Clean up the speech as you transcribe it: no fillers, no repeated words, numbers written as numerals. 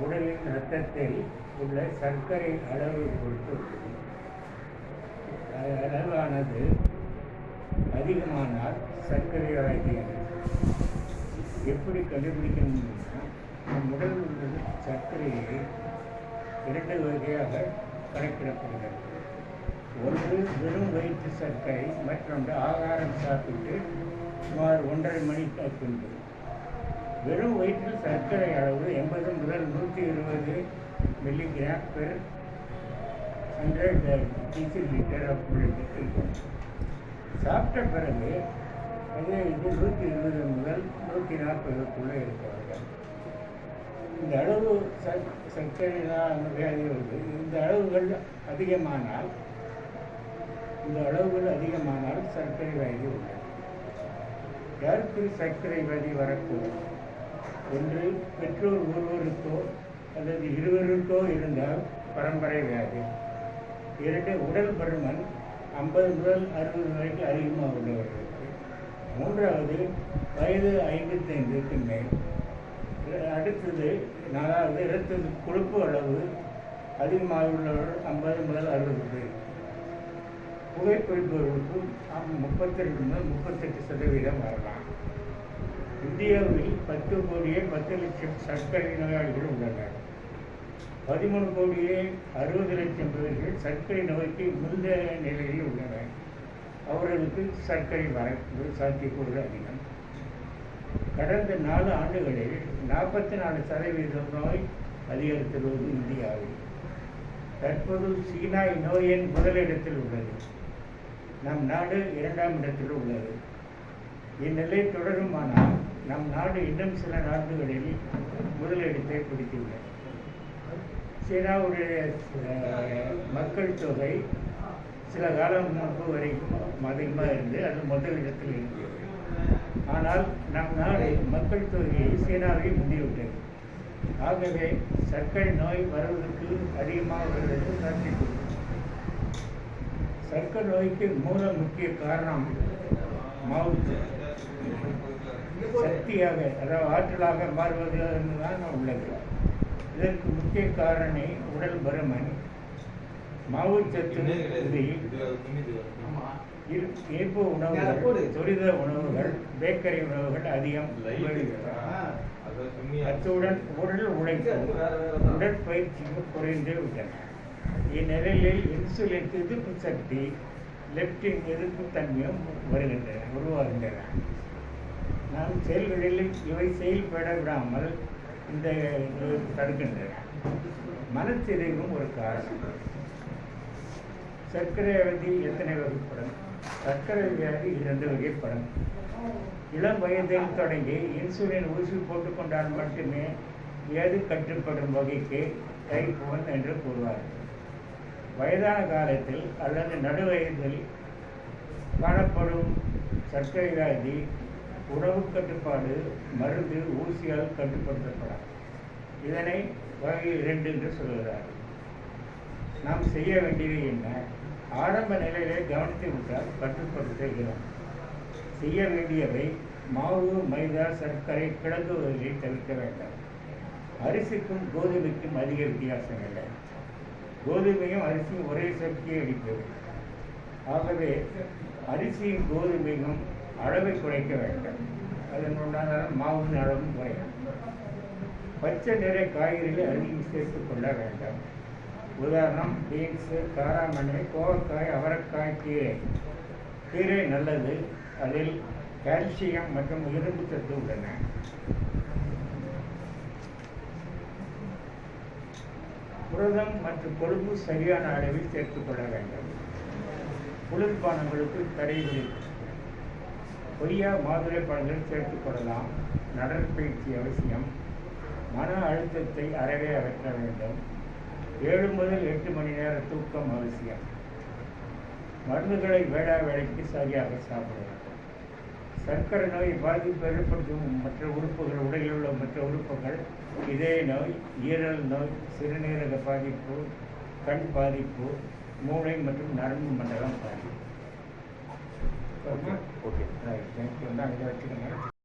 உடலின் இரத்தத்தில் உள்ள சர்க்கரை அளவு பொறுத்து அளவானது அதிகமானால் சர்க்கரை வியாதியானது. எப்படி கண்டுபிடிக்கணும்னா, நம் உடலில் உள்ள சர்க்கரையை 2 வகையாக கணக்கிடப்படுகிறது. ஒன்று வெறும் வயிற்று சர்க்கரை, மற்றொன்று ஆகாரம் சாப்பிட்டு சுமார் 1.5 மணி பின்பு. வெறும் வயிற்றில் சர்க்கரை அளவு 80 முதல் 120 மில்லிகிராம் பெர் 100 டெசிலிட்டர் இருக்கும். சாப்பிட்ட பிறகு அது 120 முதல் 140க்குள்ளே இருக்கிறார்கள். இந்த அளவு சர்க்கரை வியாதி வருது. இந்த அளவுகள் அதிகமானால் சர்க்கரை வியாதி உள்ளது. யாருக்கு சர்க்கரை வியாதி வரக்கூடும்? ஒன்று, பெற்றோர் ஒருவருக்கோ அல்லது இருவருக்கோ இருந்தால் பரம்பரை வியாதி. 2, உடல் பருமன் 50 முதல் 60 வரைக்கும் அதிகமாக உள்ளவர்களுக்கு. 3வது, வயது 55க்கு மேல். அடுத்தது 4வது, இரத்த கொழுப்பு அளவு அதிகமாக உள்ளவர்கள் 50 முதல் 60 பேர். புகைப்பிடிப்பவர்களுக்கு 32 முதல் 38% வரலாம். இந்தியாவில் 10 கோடியே 10 லட்சம் சர்க்கரை நோயாளிகள் உள்ளனர். 13 கோடியே 60 லட்சம் பேர்கள் சர்க்கரை நோய்க்கு முந்தைய நிலையில் உள்ளனர். அவர்களுக்கு சர்க்கரை வரக்கூடிய சாத்தியக்கூறுகள் அதிகம். கடந்த 4 ஆண்டுகளில் 44% நோய் அதிகரித்துள்ளது இந்தியாவில். தற்போது சீனா நோயின் முதலிடத்தில் உள்ளது. நம் நாடு 2ஆம் இடத்தில் உள்ளது. இந்நிலை தொடருமானால் நம் நாடு இன்னும் சில நாடுகளில் முதலிடத்தை பிடித்துள்ளது. சீனாவுடைய மக்கள் தொகை சில காலம் முன்பு வரைக்கும் அதிகமாக இருந்து அது முதலிடத்தில் இருக்கிறது. ஆனால் நம் நாடு மக்கள் தொகையை சீனாவை முந்திவிட்டது. ஆகவே சர்க்கரை நோய் வருவதற்கு அதிகமாக வருவதற்கு சாத்தியக்கூறும். சர்க்கரை நோய்க்கு முக்கிய காரணம் மாவுச்சத்து. சக்தியாக, அதாவது ஆற்றலாக மாறுவது தான் உள்ளது. இதற்கு முக்கிய காரணி உடல் பருமன், மாவுச்சத்து, இனிப்பு உணவுகள், துரித உணவுகள், பேக்கரி உணவுகள் அதிகம். அத்துடன் உடல் உழைப்பு, உடற்பயிற்சியும் குறைந்து விட்டன. இந்நிலையில் இன்சுலின் எதிர்ப்பு சக்தி, லெப்டின் எதிர்ப்பு தன்மையும் உருவாகின்றன. நாம் செயல்களில் இவை செயல்பட விடாமல் இந்த தடுக்கின்றன. மனச்சிதைவும் ஒரு காரணம். சர்க்கரை வியாதி எத்தனை வகைப்படும்? சர்க்கரை வியாதி 2 வகைப்படும். இளம் வயதில் தொடங்கி இன்சுலின் ஊசி போட்டுக்கொண்டால் மட்டுமே வியாதி கட்டுப்படும் வகைக்கு டைப் 1 என்று கூறுவார்கள். வயதான காலத்தில் அல்லது நடுவயதில் காணப்படும் சர்க்கரை வியாதி உணவு கட்டுப்பாடு, மருந்து, ஊசியால் கட்டுப்படுத்தப்படும். இதனை வகை 2 என்று சொல்கிறார்கள். நாம் செய்ய வேண்டியது என்ன? ஆரம்ப நிலையிலே கவனித்து விட்டால் கட்டுப்படுத்துகிறோம். செய்ய வேண்டியவை: மாவு, மைதா, சர்க்கரை, கிழங்கு வகைகளை தவிர்க்க வேண்டாம். அரிசிக்கும் கோதுமைக்கும் அதிக வித்தியாசம் இல்லை. கோதுமையும் அரிசியும் ஒரே சக்தியை அளிப்பது. ஆகவே அரிசியும் கோதுமையும் அளவை குறைக்க வேண்டும். அதனுடைய மாவின் அளவும் குறையும். பச்சை நிற காய்கறிகளை அதிகம் சேர்த்து கொள்ள வேண்டும். உதாரணம், பீன்ஸு, காராமணி, கோவக்காய், அவரைக்காய், கீரை. கீரை நல்லது. அதில் கால்சியம் மற்றும் இரும்பு சத்து உள்ளன. புரதம் மற்றும் கொழுப்பு சரியான அளவில் சேர்த்துக்கொள்ள வேண்டும். குளிர்பானங்களுக்கு தடை விதிக்கும். கொய்யா, மாதுளை பழங்கள் சேர்த்துக்கொள்ளலாம். நடைப்பயிற்சி அவசியம். மன அழுத்தத்தை அறவே அகற்ற வேண்டும். 7 முதல் 8 மணி நேர தூக்கம் அவசியம். மருந்துகளை வேளைக்கு சரியாக சாப்பிட வேண்டும். சர்க்கரை நோய் பாதிப்பு ஏற்படுத்தும் மற்ற உறுப்புகள், உடலில் உள்ள மற்ற உறுப்புகள்: இதய நோய், ஈரல் நோய், சிறுநீரக பாதிப்பு, கண் பாதிப்பு, மூளை மற்றும் நரம்பு மண்டலம் பாதிப்பு. Okay, right, thank you. அங்கே வச்சுக்கோங்க.